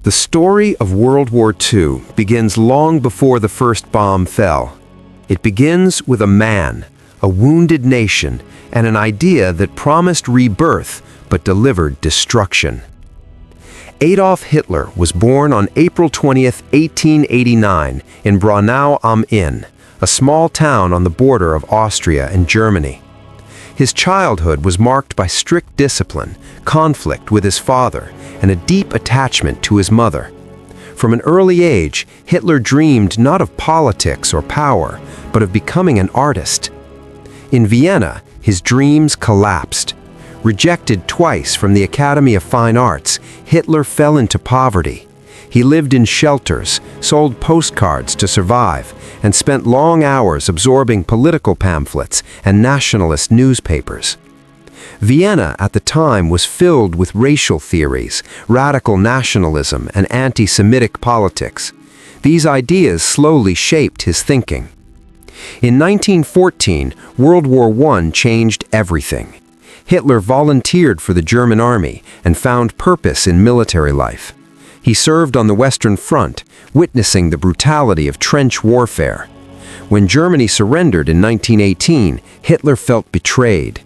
The story of World War II begins long before the first bomb fell. It begins with a man, a wounded nation, and an idea that promised rebirth but delivered destruction. Adolf Hitler was born on April 20th, 1889 in Braunau am Inn, a small town on the border of Austria and Germany. His childhood was marked by strict discipline, conflict with his father, and a deep attachment to his mother. From an early age, Hitler dreamed not of politics or power, but of becoming an artist. In Vienna, his dreams collapsed. Rejected twice from the Academy of Fine Arts, Hitler fell into poverty. He lived in shelters, sold postcards to survive, and spent long hours absorbing political pamphlets and nationalist newspapers. Vienna at the time was filled with racial theories, radical nationalism, and anti-Semitic politics. These ideas slowly shaped his thinking. In 1914, World War I changed everything. Hitler volunteered for the German army and found purpose in military life. He served on the Western Front, witnessing the brutality of trench warfare. When Germany surrendered in 1918, Hitler felt betrayed.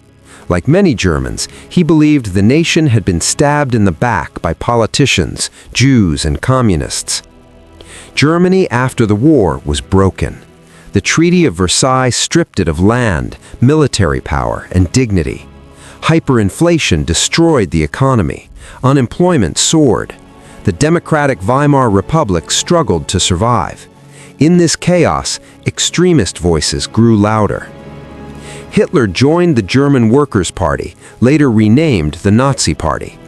Like many Germans, he believed the nation had been stabbed in the back by politicians, Jews, and communists. Germany after the war was broken. The Treaty of Versailles stripped it of land, military power, and dignity. Hyperinflation destroyed the economy. Unemployment soared. The democratic Weimar Republic struggled to survive. In this chaos, extremist voices grew louder. Hitler joined the German Workers' Party, later renamed the Nazi Party.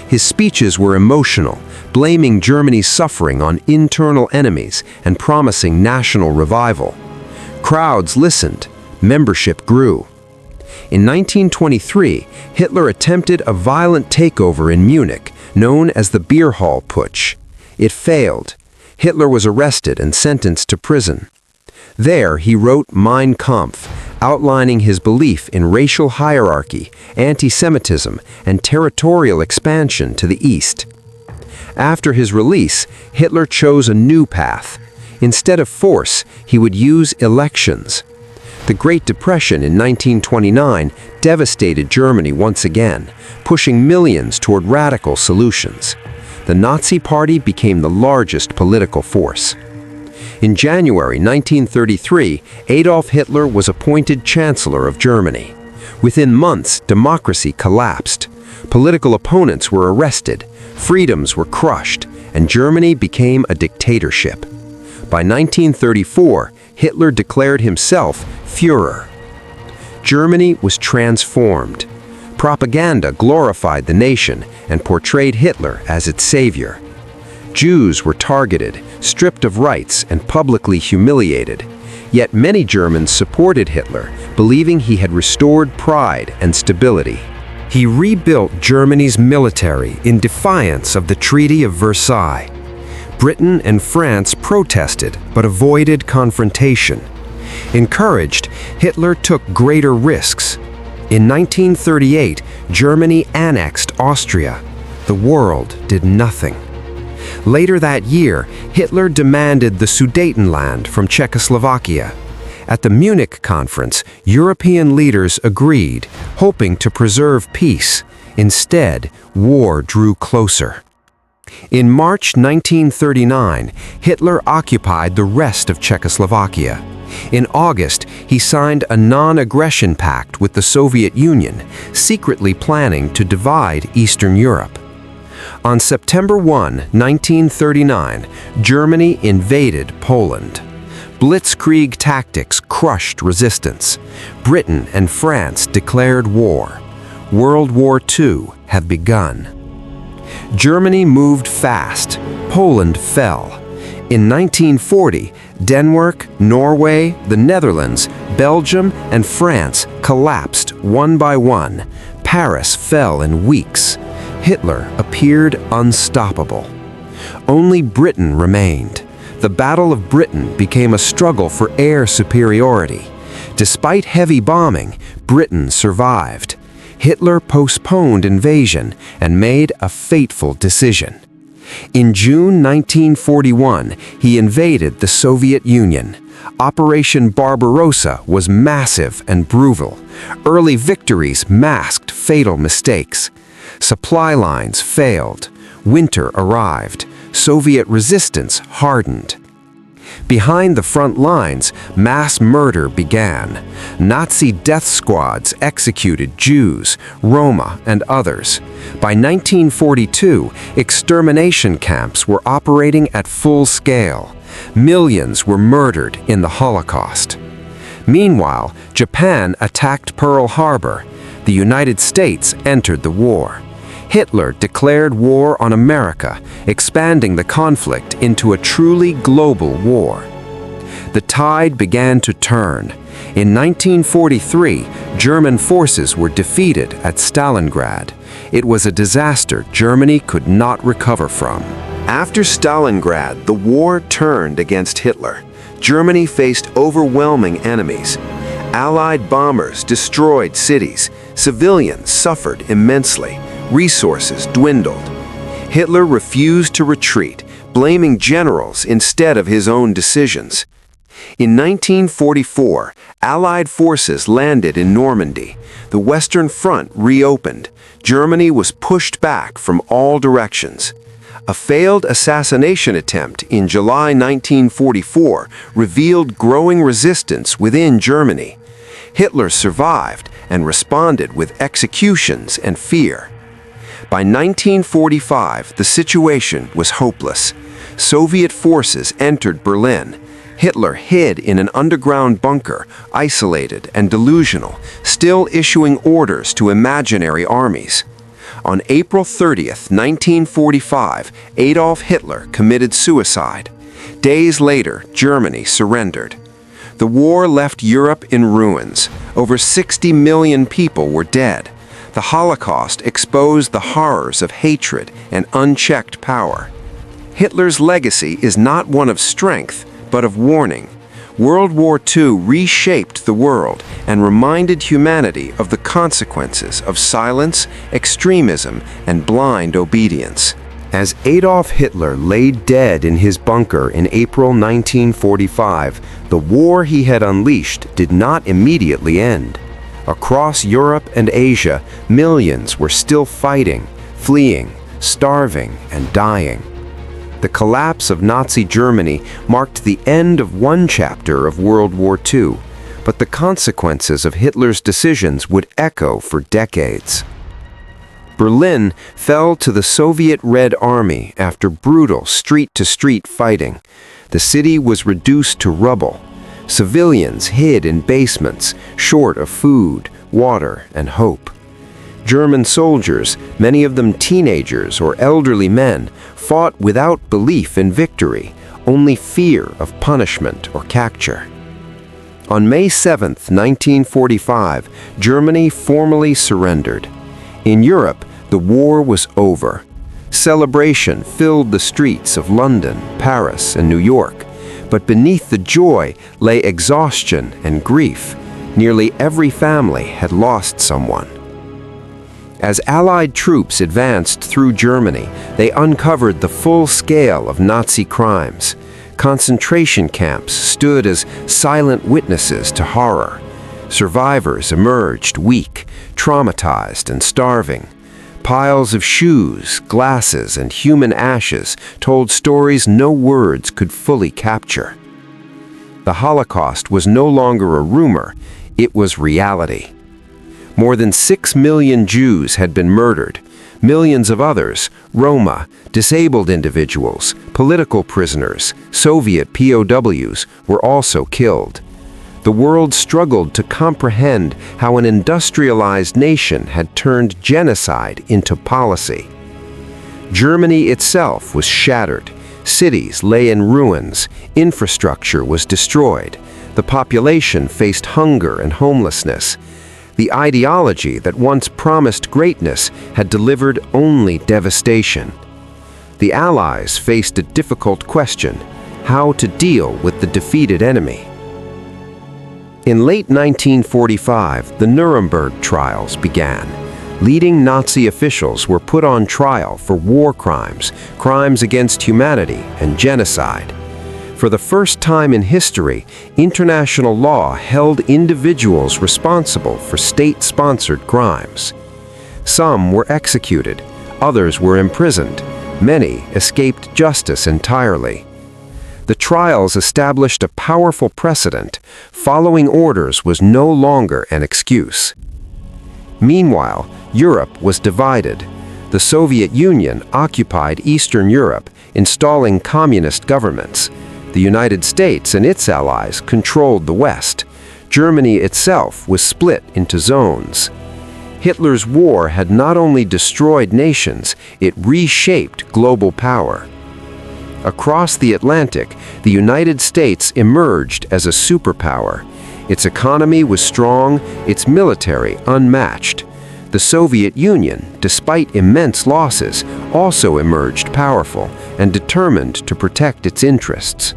His speeches were emotional, blaming Germany's suffering on internal enemies and promising national revival. Crowds listened. Membership grew. In 1923, Hitler attempted a violent takeover in Munich, known as the Beer Hall Putsch. It failed. Hitler was arrested and sentenced to prison. There, he wrote Mein Kampf, outlining his belief in racial hierarchy, anti-Semitism, and territorial expansion to the east. After his release, Hitler chose a new path. Instead of force, he would use elections. The Great Depression in 1929 devastated Germany once again, pushing millions toward radical solutions. The Nazi Party became the largest political force. In January 1933, Adolf Hitler was appointed Chancellor of Germany. Within months, democracy collapsed. Political opponents were arrested, freedoms were crushed, and Germany became a dictatorship. By 1934, Hitler declared himself Führer. Germany was transformed. Propaganda glorified the nation and portrayed Hitler as its savior. Jews were targeted, stripped of rights, and publicly humiliated. Yet many Germans supported Hitler, believing he had restored pride and stability. He rebuilt Germany's military in defiance of the Treaty of Versailles. Britain and France protested but avoided confrontation. Encouraged, Hitler took greater risks. In 1938, Germany annexed Austria. The world did nothing. Later that year, Hitler demanded the Sudetenland from Czechoslovakia. At the Munich conference, European leaders agreed, hoping to preserve peace. Instead, war drew closer. In March 1939, Hitler occupied the rest of Czechoslovakia. In August, he signed a non-aggression pact with the Soviet Union, secretly planning to divide Eastern Europe. On September 1, 1939, Germany invaded Poland. Blitzkrieg tactics crushed resistance. Britain and France declared war. World War II had begun. Germany moved fast. Poland fell. In 1940, Denmark, Norway, the Netherlands, Belgium, and France collapsed one by one. Paris fell in weeks. Hitler appeared unstoppable. Only Britain remained. The Battle of Britain became a struggle for air superiority. Despite heavy bombing, Britain survived. Hitler postponed invasion and made a fateful decision. In June 1941, he invaded the Soviet Union. Operation Barbarossa was massive and brutal. Early victories masked fatal mistakes. Supply lines failed. Winter arrived. Soviet resistance hardened. Behind the front lines, mass murder began. Nazi death squads executed Jews, Roma, and others. By 1942, extermination camps were operating at full scale. Millions were murdered in the Holocaust. Meanwhile, Japan attacked Pearl Harbor. The United States entered the war. Hitler declared war on America, expanding the conflict into a truly global war. The tide began to turn. In 1943, German forces were defeated at Stalingrad. It was a disaster Germany could not recover from. After Stalingrad, the war turned against Hitler. Germany faced overwhelming enemies. Allied bombers destroyed cities. Civilians suffered immensely. Resources dwindled. Hitler refused to retreat, blaming generals instead of his own decisions. In 1944, Allied forces landed in Normandy. The Western Front reopened. Germany was pushed back from all directions. A failed assassination attempt in July 1944 revealed growing resistance within Germany. Hitler survived and responded with executions and fear. By 1945, the situation was hopeless. Soviet forces entered Berlin. Hitler hid in an underground bunker, isolated and delusional, still issuing orders to imaginary armies. On April 30th, 1945, Adolf Hitler committed suicide. Days later, Germany surrendered. The war left Europe in ruins. Over 60 million people were dead. The Holocaust exposed the horrors of hatred and unchecked power. Hitler's legacy is not one of strength, but of warning. World War II reshaped the world and reminded humanity of the consequences of silence, extremism, and blind obedience. As Adolf Hitler lay dead in his bunker in April 1945, the war he had unleashed did not immediately end. Across Europe and Asia, millions were still fighting, fleeing, starving, and dying. The collapse of Nazi Germany marked the end of one chapter of World War II, but the consequences of Hitler's decisions would echo for decades. Berlin fell to the Soviet Red Army after brutal street-to-street fighting. The city was reduced to rubble. Civilians hid in basements, short of food, water, and hope. German soldiers, many of them teenagers or elderly men, fought without belief in victory, only fear of punishment or capture. On May 7, 1945, Germany formally surrendered. In Europe, the war was over. Celebration filled the streets of London, Paris, and New York. But beneath the joy lay exhaustion and grief. Nearly every family had lost someone. As Allied troops advanced through Germany, they uncovered the full scale of Nazi crimes. Concentration camps stood as silent witnesses to horror. Survivors emerged weak, traumatized, and starving. Piles of shoes, glasses, and human ashes told stories no words could fully capture. The Holocaust was no longer a rumor, it was reality. More than 6 million Jews had been murdered. Millions of others, Roma, disabled individuals, political prisoners, Soviet POWs, were also killed. The world struggled to comprehend how an industrialized nation had turned genocide into policy. Germany itself was shattered. Cities lay in ruins. Infrastructure was destroyed. The population faced hunger and homelessness. The ideology that once promised greatness had delivered only devastation. The Allies faced a difficult question: how to deal with the defeated enemy. In late 1945, the Nuremberg trials began. Leading Nazi officials were put on trial for war crimes, crimes against humanity, and genocide. For the first time in history, international law held individuals responsible for state-sponsored crimes. Some were executed, others were imprisoned, many escaped justice entirely. The trials established a powerful precedent. Following orders was no longer an excuse. Meanwhile, Europe was divided. The Soviet Union occupied Eastern Europe, installing communist governments. The United States and its allies controlled the West. Germany itself was split into zones. Hitler's war had not only destroyed nations, it reshaped global power. Across the Atlantic, the United States emerged as a superpower. Its economy was strong, its military unmatched. The Soviet Union, despite immense losses, also emerged powerful and determined to protect its interests.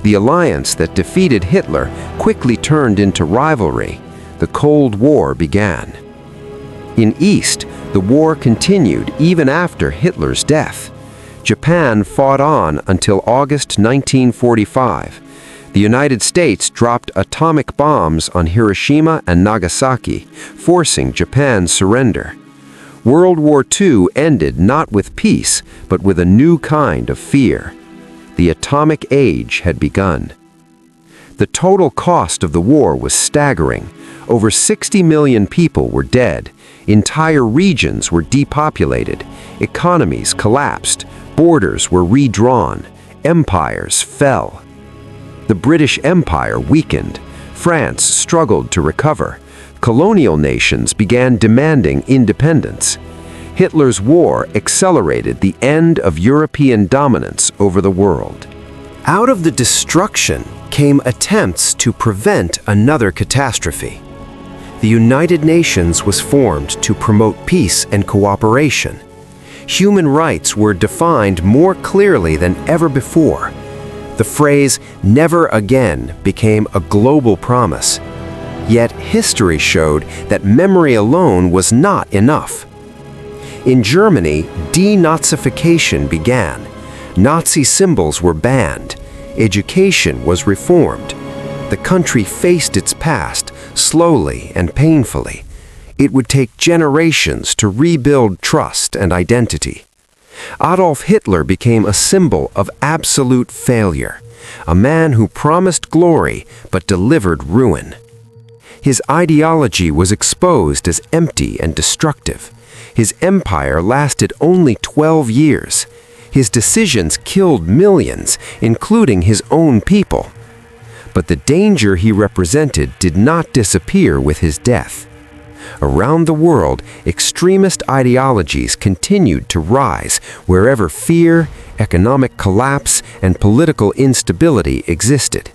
The alliance that defeated Hitler quickly turned into rivalry. The Cold War began. In East, the war continued even after Hitler's death. Japan fought on until August 1945. The United States dropped atomic bombs on Hiroshima and Nagasaki, forcing Japan's surrender. World War II ended not with peace, but with a new kind of fear. The atomic age had begun. The total cost of the war was staggering. Over 60 million people were dead. Entire regions were depopulated. Economies collapsed. Borders were redrawn. Empires fell. The British Empire weakened. France struggled to recover. Colonial nations began demanding independence. Hitler's war accelerated the end of European dominance over the world. Out of the destruction came attempts to prevent another catastrophe. The United Nations was formed to promote peace and cooperation. Human rights were defined more clearly than ever before. The phrase, "never again," became a global promise. Yet history showed that memory alone was not enough. In Germany, denazification began. Nazi symbols were banned. Education was reformed. The country faced its past, slowly and painfully. It would take generations to rebuild trust and identity. Adolf Hitler became a symbol of absolute failure, a man who promised glory but delivered ruin. His ideology was exposed as empty and destructive. His empire lasted only 12 years. His decisions killed millions, including his own people. But the danger he represented did not disappear with his death. Around the world, extremist ideologies continued to rise wherever fear, economic collapse, and political instability existed.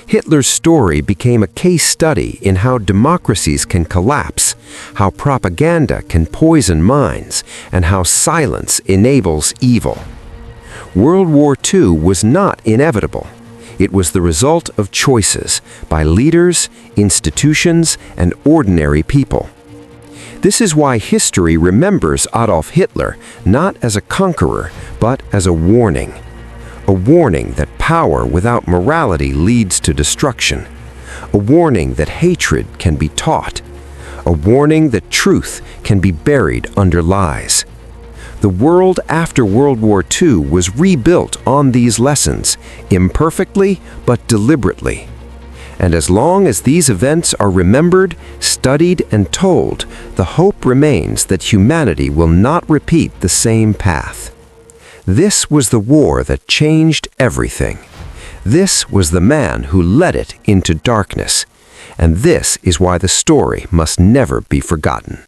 Hitler's story became a case study in how democracies can collapse, how propaganda can poison minds, and how silence enables evil. World War II was not inevitable. It was the result of choices by leaders, institutions, and ordinary people. This is why history remembers Adolf Hitler not as a conqueror, but as a warning. A warning that power without morality leads to destruction. A warning that hatred can be taught. A warning that truth can be buried under lies. The world after World War II was rebuilt on these lessons, imperfectly but deliberately. And as long as these events are remembered, studied, and told, the hope remains that humanity will not repeat the same path. This was the war that changed everything. This was the man who led it into darkness. And this is why the story must never be forgotten.